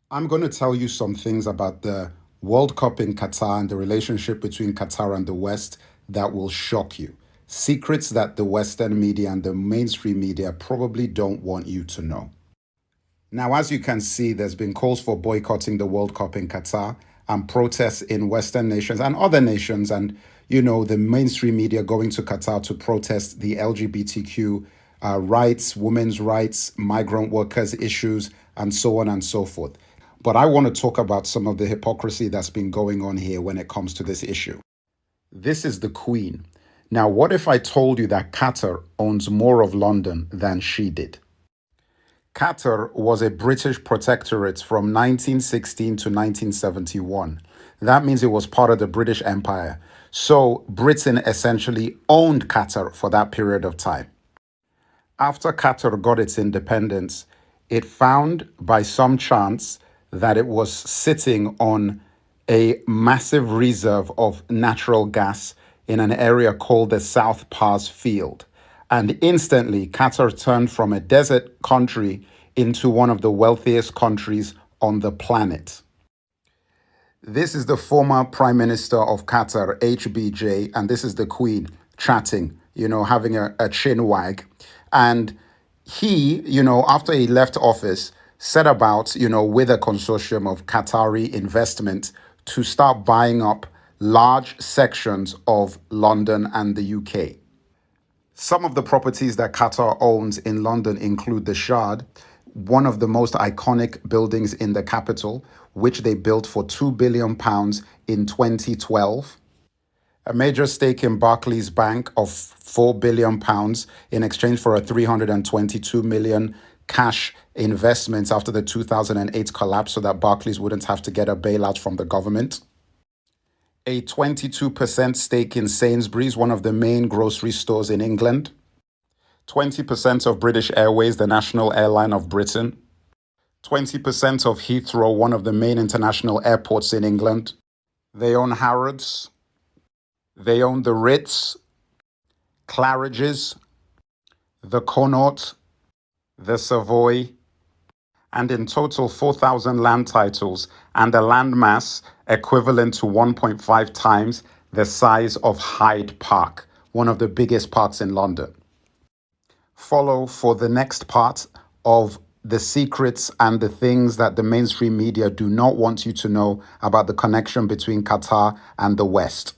I'm going to tell you some things about the World Cup in Qatar and the relationship between Qatar and the West that will shock you. Secrets that the Western media and the mainstream media probably don't want you to know. Now, as you can see, there's been calls for boycotting the World Cup in Qatar and protests in Western nations and other nations, and the mainstream media going to Qatar to protest the LGBTQ rights, women's rights, migrant workers' issues, and so on and so forth. But I want to talk about some of the hypocrisy that's been going on here when it comes to this issue. This is the Queen. Now, what if I told you that Qatar owns more of London than she did? Qatar was a British protectorate from 1916 to 1971. That means it was part of the British Empire. So Britain essentially owned Qatar for that period of time. After Qatar got its independence, it found by some chance that it was sitting on a massive reserve of natural gas in an area called the South Pars Field. And instantly, Qatar turned from a desert country into one of the wealthiest countries on the planet. This is the former Prime Minister of Qatar, HBJ, and this is the Queen chatting, having a chin wag. And he, after he left office, set about, with a consortium of Qatari investment to start buying up large sections of London and the UK. Some of the properties that Qatar owns in London include the Shard, one of the most iconic buildings in the capital, which they built for £2 billion in 2012. A major stake in Barclays Bank of £4 billion in exchange for a 322 million cash investment after the 2008 collapse so that Barclays wouldn't have to get a bailout from the government. A 22% stake in Sainsbury's, one of the main grocery stores in England. 20% of British Airways, the national airline of Britain. 20% of Heathrow, one of the main international airports in England. They own Harrods. They own the Ritz, Claridge's, the Connaught, the Savoy, and in total 4,000 land titles and a land mass equivalent to 1.5 times the size of Hyde Park, one of the biggest parks in London. Follow for the next part of the secrets and the things that the mainstream media do not want you to know about the connection between Qatar and the West.